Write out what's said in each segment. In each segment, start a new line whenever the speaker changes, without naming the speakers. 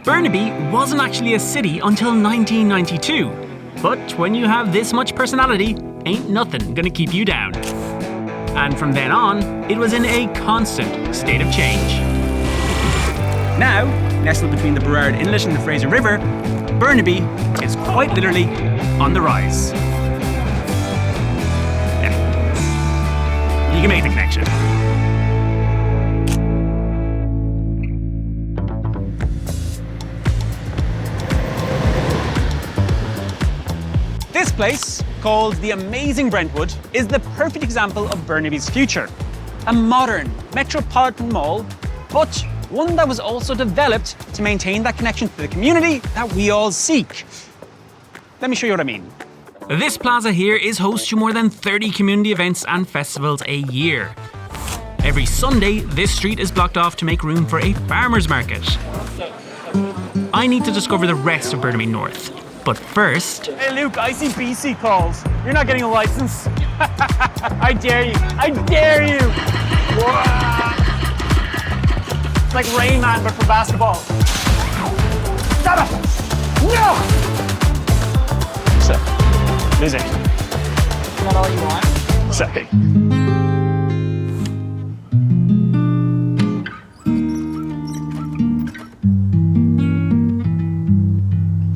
Burnaby wasn't actually a city until 1992. But when you have this much personality, ain't nothing gonna keep you down. And from then on, it was in a constant state of change. Now, nestled between the Burrard Inlet and the Fraser River, Burnaby is quite literally on the rise. Yeah. You can make the connection. This place, called the Amazing Brentwood, is the perfect example of Burnaby's future. A modern, metropolitan mall, but one that was also developed to maintain that connection to the community that we all seek. Let me show you what I mean. This plaza here is host to more than 30 community events and festivals a year. Every Sunday, this street is blocked off to make room for a farmer's market. I need to discover the rest of Burnaby North. But first... Hey Luke, I see BC calls. You're not getting a license. I dare you. I dare you. Whoa. It's like Rain Man, but for basketball. Stop it! No! So, losing. Is that all you want? Second.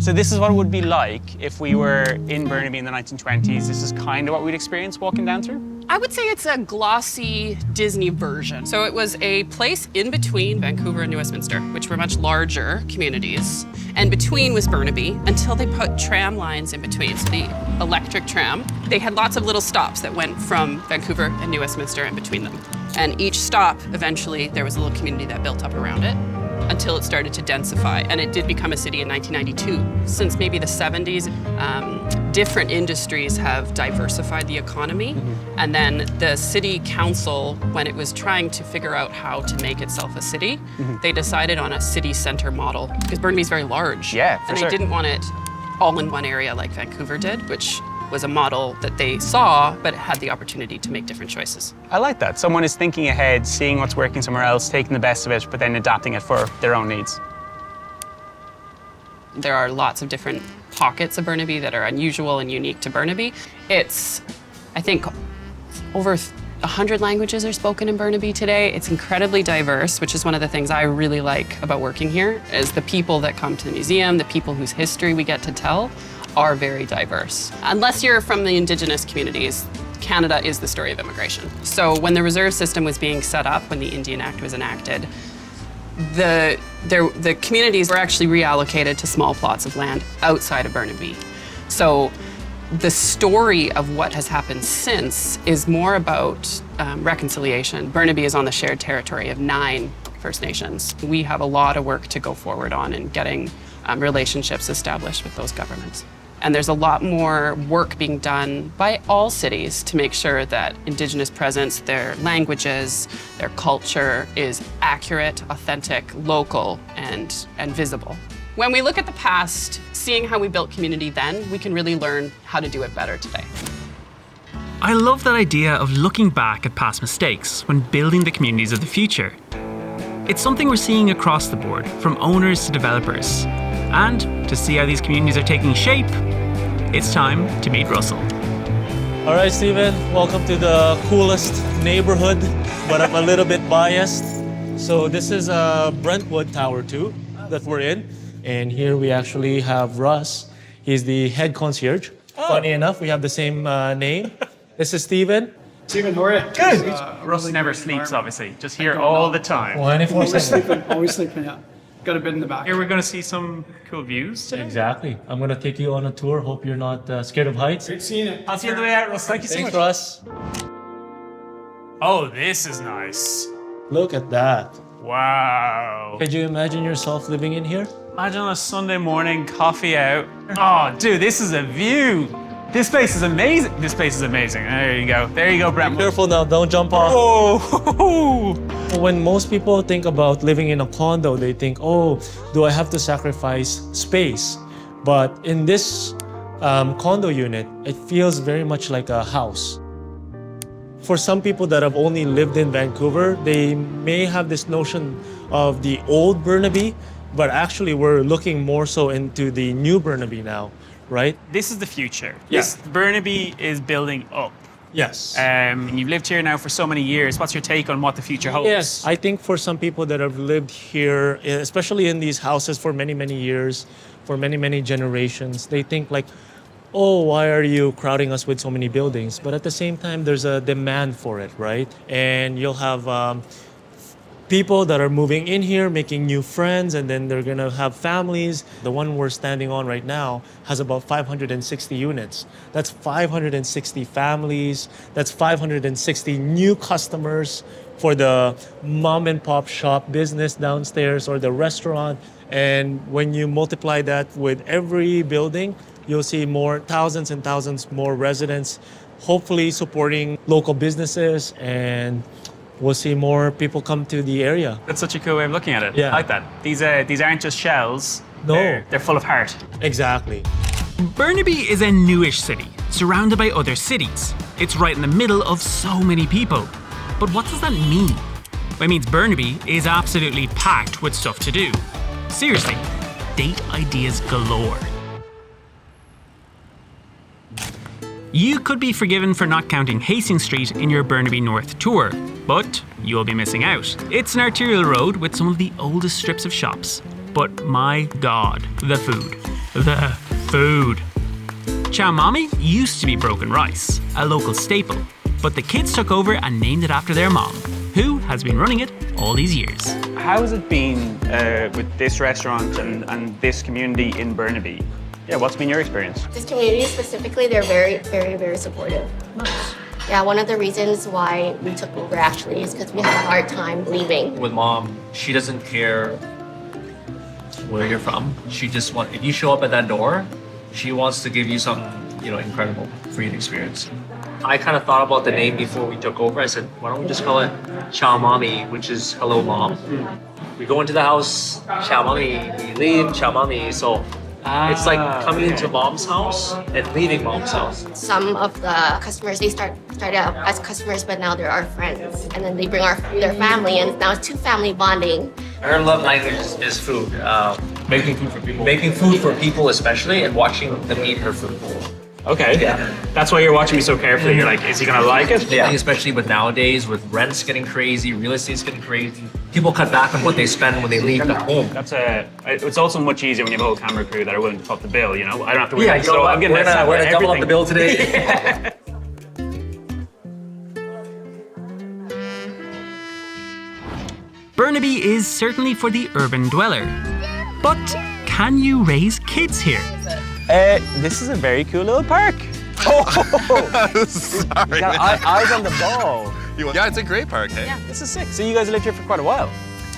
So this is what it would be like if we were in Burnaby in the 1920s. This is kind of what we'd experience walking down through.
I would say it's a glossy Disney version. So it was a place in between Vancouver and New Westminster, which were much larger communities. And between was Burnaby until they put tram lines in between. So the electric tram, they had lots of little stops that went from Vancouver and New Westminster in between them. And each stop, eventually, there was a little community that built up around it, until it started to densify. And it did become a city in 1992. Since maybe the 70s, different industries have diversified the economy. And then the city council, when it was trying to figure out how to make itself a city, they decided on a city center model, because Burnaby's very large.
Yeah, for
and
sure.
they didn't want it all in one area like Vancouver did, which was a model that they saw, but had the opportunity to make different choices.
I like that. Someone is thinking ahead, seeing what's working somewhere else, taking the best of it, but then adapting it for their own needs.
There are lots of different pockets of Burnaby that are unusual and unique to Burnaby. It's, I think, over 100 languages are spoken in Burnaby today. It's incredibly diverse, which is one of the things I really like about working here, is the people that come to the museum, the people whose history we get to tell, are very diverse. Unless you're from the Indigenous communities, Canada is the story of immigration. So when the reserve system was being set up, when the Indian Act was enacted, the communities were actually reallocated to small plots of land outside of Burnaby. So the story of what has happened since is more about reconciliation. Burnaby is on the shared territory of 9 First Nations. We have a lot of work to go forward on in getting relationships established with those governments. And there's a lot more work being done by all cities to make sure that Indigenous presence, their languages, their culture is accurate, authentic, local, and visible. When we look at the past, seeing how we built community then, we can really learn how to do it better today.
I love that idea of looking back at past mistakes when building the communities of the future. It's something we're seeing across the board, from owners to developers. And to see how these communities are taking shape, it's time to meet Russell.
All right, Stephen, welcome to the coolest neighborhood, but I'm a little bit biased. So this is Brentwood Tower 2 that we're in. And here we actually have Russ. He's the head concierge. Funny enough, we have the same name. This is Stephen.
Stephen, how are you?
Good. Russ never sleeps, obviously. Just here all the time.
24/7.
Always sleeping, yeah. Got a bed in the back.
Here we're going to see some cool views today.
Exactly. I'm going to take you on a tour. Hope you're not scared of heights.
Great seeing it.
I'll see you on the way out, Russ. Thank you so
Thanks,
much.
Russ.
Oh, this is nice.
Look at that.
Wow.
Could you imagine yourself living in here?
Imagine on a Sunday morning, coffee out. Oh, dude, this is a view. This place is amazing. This place is amazing. There you go. There you go, Brentwood.
Careful now, don't jump off.
Oh.
When most people think about living in a condo, they think, oh, do I have to sacrifice space? But in this condo unit, it feels very much like a house. For some people that have only lived in Vancouver, they may have this notion of the old Burnaby but actually we're looking more so into the new Burnaby now, right?
This is the future.
Yeah.
Burnaby is building up.
Yes.
And you've lived here now for so many years. What's your take on what the future holds?
Yes, I think for some people that have lived here, especially in these houses for many, many years, for many, many generations, they think like, oh, why are you crowding us with so many buildings? But at the same time, there's a demand for it, right? And you'll have people that are moving in here, making new friends, and then they're gonna have families. The one we're standing on right now has about 560 units. That's 560 families. That's 560 new customers for the mom and pop shop business downstairs or the restaurant. And when you multiply that with every building, you'll see more thousands and thousands more residents, hopefully supporting local businesses, and we'll see more people come to the area.
That's such a cool way of looking at it.
Yeah.
I like that. These aren't just shells.
No.
They're full of heart.
Exactly.
Burnaby is a newish city, surrounded by other cities. It's right in the middle of so many people. But what does that mean? Well, it means Burnaby is absolutely packed with stuff to do. Seriously, date ideas galore. You could be forgiven for not counting Hastings Street in your Burnaby North tour, but you'll be missing out. It's an arterial road with some of the oldest strips of shops. But my God, the food. The food. Chow Mami used to be broken rice, a local staple, but the kids took over and named it after their mom, who has been running it all these years. How has it been with this restaurant and this community in Burnaby? Yeah, what's been your experience?
This community specifically, they're very, very, very supportive. Yeah, one of the reasons why we took over actually is because we had a hard time leaving.
With mom, she doesn't care where you're from. She just wants, if you show up at that door, she wants to give you something, incredible for you to experience. I kind of thought about the name before we took over. I said, why don't we just call it Chow Mami, which is hello mom. We go into the house, Chow Mami, we leave, Chow Mami. So it's like coming into mom's house and leaving mom's house.
Some of the customers, they started out as customers, but now they're our friends. And then they bring their family, and now it's two family bonding.
Her love language is food. Making food for people. Making food for people especially, and watching them eat her food.
Okay.
Yeah.
That's why you're watching me so carefully. You're like, is he gonna like it?
Yeah. Especially with nowadays, with rents getting crazy, real estate's getting crazy. People cut back on what they spend when they leave the home.
It's also much easier when you have a whole camera crew that are willing to foot the bill, I don't have to worry.
Yeah,
So I'm getting
we're gonna double up the bill today.
Burnaby is certainly for the urban dweller. But can you raise kids here? This is a very cool little park.
Sorry.
Got eyes on the ball.
Yeah, it's a great park, hey?
Yeah, this is sick. So you guys lived here for quite a while.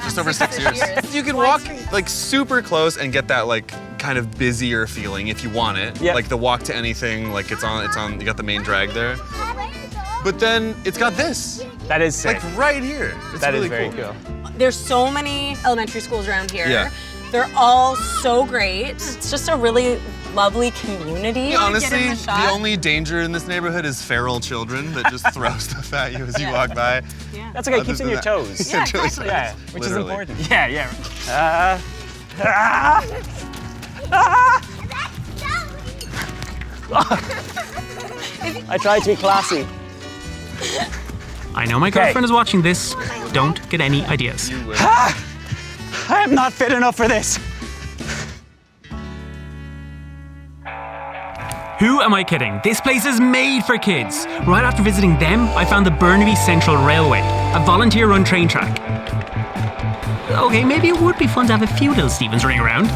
Just over 6 years. You can walk like super close and get that like kind of busier feeling if you want it.
Yeah.
Like the walk to anything, like it's on, you got the main drag there. But then it's got this.
That is sick.
Like right here. It's
That
really
is very cool.
There's so many elementary schools around here.
Yeah.
They're all so great. It's just a really lovely community.
Honestly,
Get in
the only danger in this neighborhood is feral children that just throw stuff at you as you walk by.
That's okay, it
Other
keeps you
than
on your
that-
toes.
Yeah,
It's really
exactly.
Yeah, which
Literally.
is important. Yeah. I tried to be classy. I know my girlfriend is watching this. Don't get any ideas. I am not fit enough for this. Who am I kidding? This place is made for kids. Right after visiting them, I found the Burnaby Central Railway, a volunteer-run train track. Okay, maybe it would be fun to have a few little Stevens running around.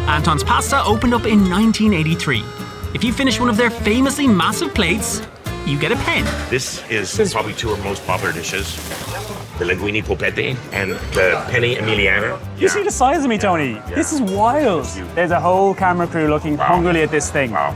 Anton's Pasta opened up in 1983. If you finish one of their famously massive plates, you get a pen.
This is probably two of our most popular dishes. The linguine polpette and the penne emiliana.
You see the size of me, Tony? This is wild. There's a whole camera crew looking hungrily at this thing.
Wow.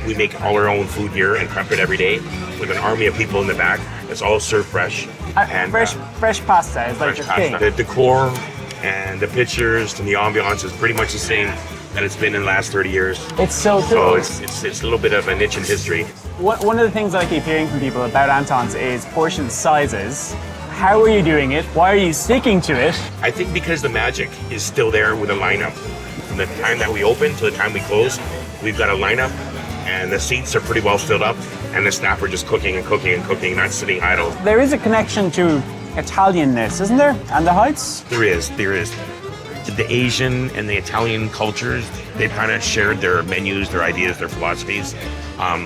We make all our own food here and prep it every day with an army of people in the back. It's all served fresh.
Fresh pasta is like
fresh
the thing.
pasta. The decor and the pictures and the ambiance is pretty much the same that it's been in the last 30 years.
It's so
So
cool.
it's a little bit of a niche in history.
One of the things that I keep hearing from people about Anton's is portion sizes. How are you doing it? Why are you sticking to it?
I think because the magic is still there with a lineup. From the time that we open to the time we close, we've got a lineup, and the seats are pretty well filled up, and the staff are just cooking and cooking and cooking, not sitting idle.
There is a connection to Italianness, isn't there? And the heights?
There is. The Asian and the Italian cultures, they've kind of shared their menus, their ideas, their philosophies.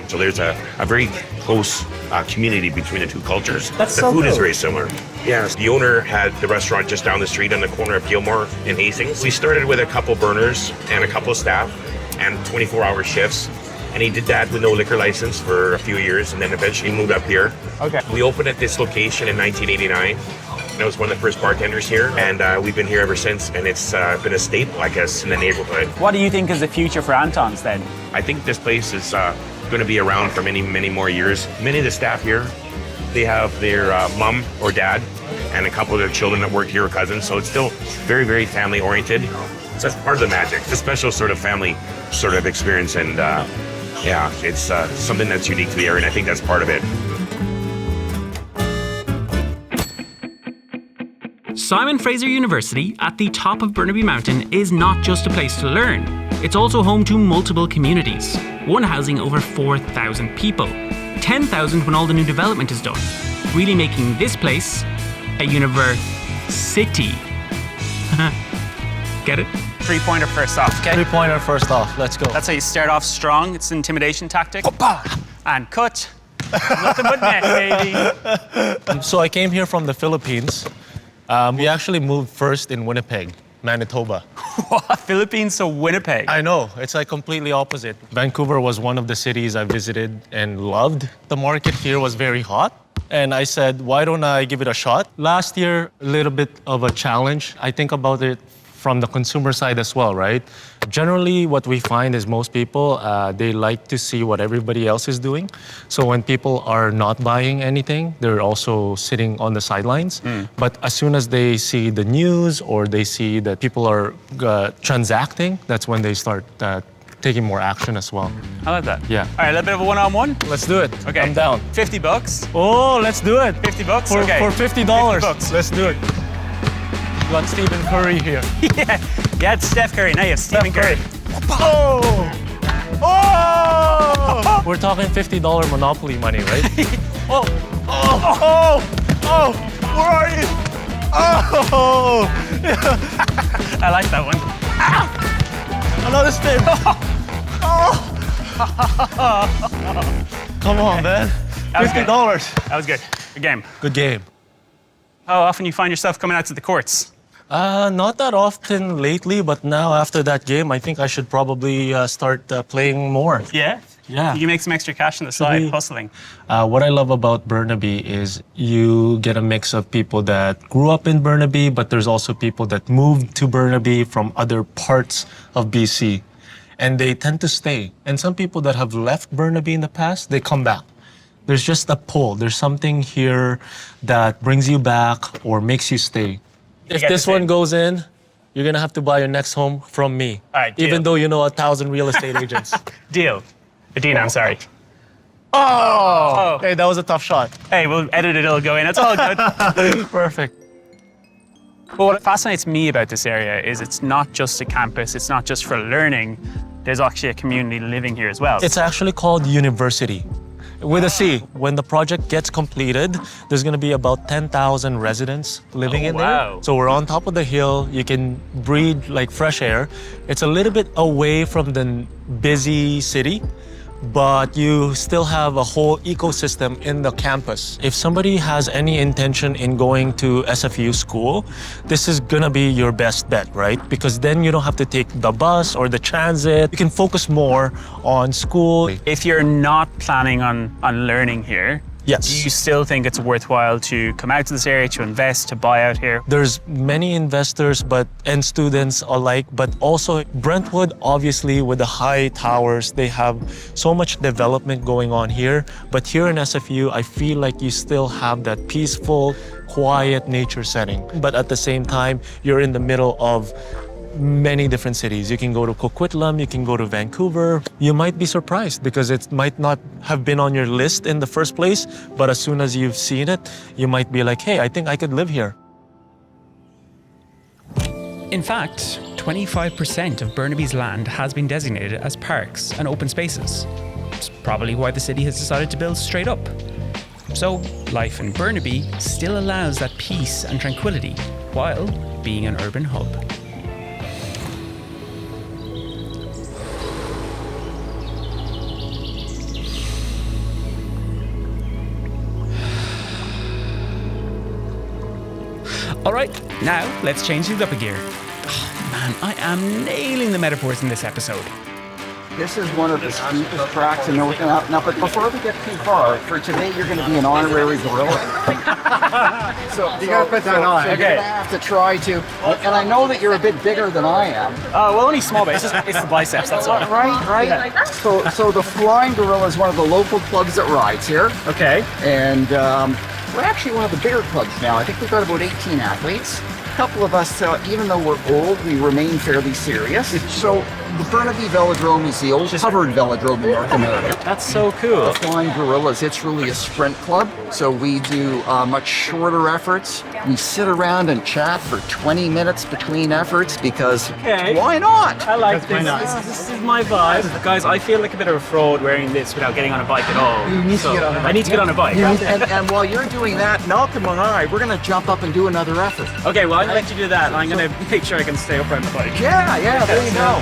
So there's a very close community between the two cultures.
That's
the
so
food is
cool.
very similar. Yes, the owner had the restaurant just down the street on the corner of Gilmore and Hastings. We started with a couple burners and a couple of staff and 24-hour shifts. And he did that with no liquor license for a few years, and then eventually moved up here.
Okay.
We opened at this location in 1989. I was one of the first bartenders here, and we've been here ever since, and it's been a staple, I guess, in the neighborhood.
What do you think is the future for Anton's then?
I think this place is going to be around for many, many more years. Many of the staff here, they have their mom or dad and a couple of their children that work here or cousins, so it's still very, very family-oriented. So that's part of the magic. It's a special sort of family sort of experience, and yeah, it's something that's unique to the area, and I think that's part of it.
Simon Fraser University at the top of Burnaby Mountain is not just a place to learn. It's also home to multiple communities, one housing over 4,000 people, 10,000 when all the new development is done, really making this place a university. Get it? 3-pointer first off, okay?
3-pointer first off. Let's go.
That's how you start off strong. It's an intimidation tactic. And cut. Nothing but net, baby.
So I came here from the Philippines. We actually moved first in Winnipeg, Manitoba.
What? Philippines to Winnipeg?
I know, it's like completely opposite. Vancouver was one of the cities I visited and loved. The market here was very hot. And I said, why don't I give it a shot? Last year, a little bit of a challenge. I think about it from the consumer side as well, right? Generally, what we find is most people, they like to see what everybody else is doing. So when people are not buying anything, they're also sitting on the sidelines. But as soon as they see the news or they see that people are transacting, that's when they start taking more action as well.
I like that.
Yeah.
All right, a little bit of a one-on-one.
Let's do it.
Okay.
I'm down.
$50.
Oh, let's do it.
$50?
For,
okay.
for $50.
$50.
Let's do it. You got Stephen Curry here.
Yeah, it's Steph Curry. Now you have Stephen Curry.
Oh! Oh! We're talking $50 Monopoly money, right? Oh! Oh! Oh! Oh! Where are you? Oh!
I like that one.
Another spin. Come on, man. $50.
That was good. Good game.
Good game.
How often you find yourself coming out to the courts?
Not that often lately, but now after that game, I think I should probably start playing more.
Yeah?
Yeah.
You can make some extra cash on the side, hustling.
What I love about Burnaby is you get a mix of people that grew up in Burnaby, but there's also people that moved to Burnaby from other parts of BC. And they tend to stay. And some people that have left Burnaby in the past, they come back. There's just a pull. There's something here that brings you back or makes you stay. If this one goes in, you're gonna have to buy your next home from me.
All right, deal.
Even though you know 1,000 real estate agents.
Deal. Adina, I'm sorry.
Oh! Hey, that was a tough shot.
Hey, we'll edit it, it'll go in. It's all good.
Perfect.
But what fascinates me about this area is it's not just a campus, it's not just for learning. There's actually a community living here as well.
It's actually called University. With a C. When the project gets completed, there's gonna be about 10,000 residents living in
wow.
there. So we're on top of the hill. You can breathe like fresh air. It's a little bit away from the busy city, but you still have a whole ecosystem in the campus. If somebody has any intention in going to SFU school, this is gonna be your best bet, right? Because then you don't have to take the bus or the transit. You can focus more on school.
If you're not planning on learning here,
Yes.
do you still think it's worthwhile to come out to this area, to invest, to buy out here?
There's many investors and students alike, but also Brentwood, obviously with the high towers, they have so much development going on here. But here in SFU, I feel like you still have that peaceful, quiet nature setting. But at the same time, you're in the middle of many different cities. You can go to Coquitlam, you can go to Vancouver. You might be surprised because it might not have been on your list in the first place, but as soon as you've seen it, you might be like, hey, I think I could live here.
In fact, 25% of Burnaby's land has been designated as parks and open spaces. It's probably why the city has decided to build straight up. So, life in Burnaby still allows that peace and tranquility while being an urban hub. All right, now let's change things up a gear. Oh, man, I am nailing the metaphors in this episode.
This is one of the steepest tracks in North America. Now, but before we get too far, for today you're going to be an honorary gorilla. You got to put that on. Okay. You're going to have to try to. And I know that you're a bit bigger than I am.
Well, only small, but it's the biceps. That's all.
Right. Yeah. So the Flying Gorilla is one of the local clubs that rides here.
Okay.
And we're actually one of the bigger clubs now. I think we've got about 18 athletes. A couple of us, even though we're old, we remain fairly serious. So the Burnaby Velodrome is the oldest covered velodrome in North America.
That's so cool.
The Flying Gorillas, it's really a sprint club. So we do much shorter efforts. We sit around and chat for 20 minutes between efforts because why not?
I like this. This is my vibe. Guys, I feel like a bit of a fraud wearing this without getting on a bike at all.
You need to get on a bike.
I need to get on a bike.
And while you're doing that, Malcolm and I, we're going to jump up and do another effort.
Okay, well, I'm going to let you do that, and I'm going to make sure I can stay upright on the bike.
Yeah, there you go.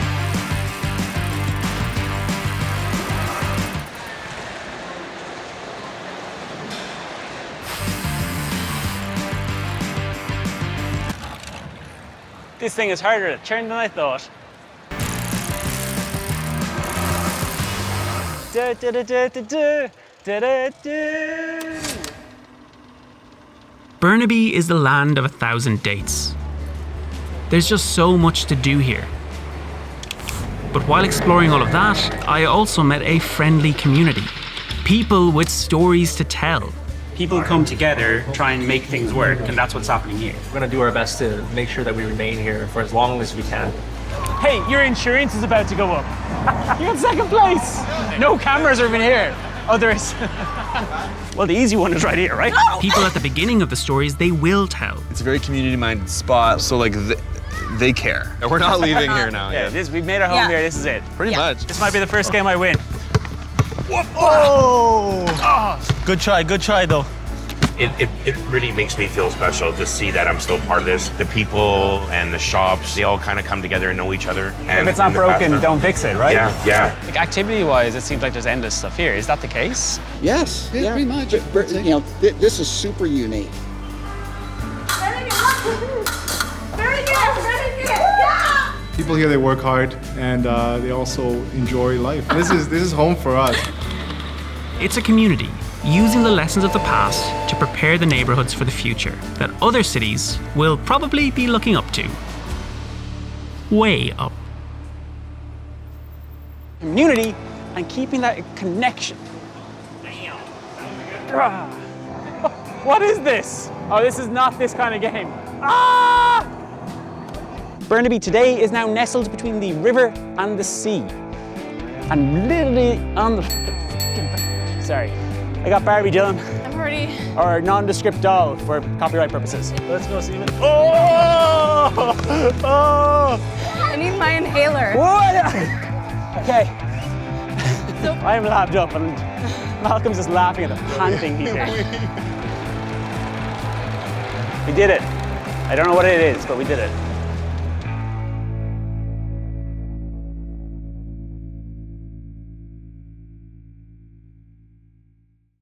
This thing is harder to turn than I thought. Burnaby is the land of 1,000 dates. There's just so much to do here. But while exploring all of that, I also met a friendly community. People with stories to tell. People come together, try and make things work, and that's what's happening here.
We're going to do our best to make sure that we remain here for as long as we can.
Hey, your insurance is about to go up. You got second place. No cameras are even here. Oh, there is. Well, the easy one is right here, right? No. People at the beginning of the stories, they will tell.
It's a very community-minded spot, so like they care. We're not leaving here now.
We've made our home here. This is it.
Pretty much.
This might be the first game I win.
Good try though.
It really makes me feel special to see that I'm still part of this. The people and the shops, they all kind of come together and know each other. And
if it's not broken, don't fix it, right?
Yeah.
Like activity-wise, it seems like there's endless stuff here. Is that the case?
Yes. Yeah, pretty much. This is super unique.
Very good. Yeah!
People here, they work hard and they also enjoy life. This is home for us.
It's a community using the lessons of the past to prepare the neighborhoods for the future that other cities will probably be looking up to. Way up. Community and keeping that connection. What is this? Oh, this is not this kind of game. Burnaby today is now nestled between the river and the sea. And literally on the sorry. I got Barbie Dylan.
I'm ready.
Or nondescript doll for copyright purposes. Let's go, Steven.
I need my inhaler.
Okay. I am lapped up and Malcolm's just laughing at the panting he's doing. We did it. I don't know what it is, but we did it.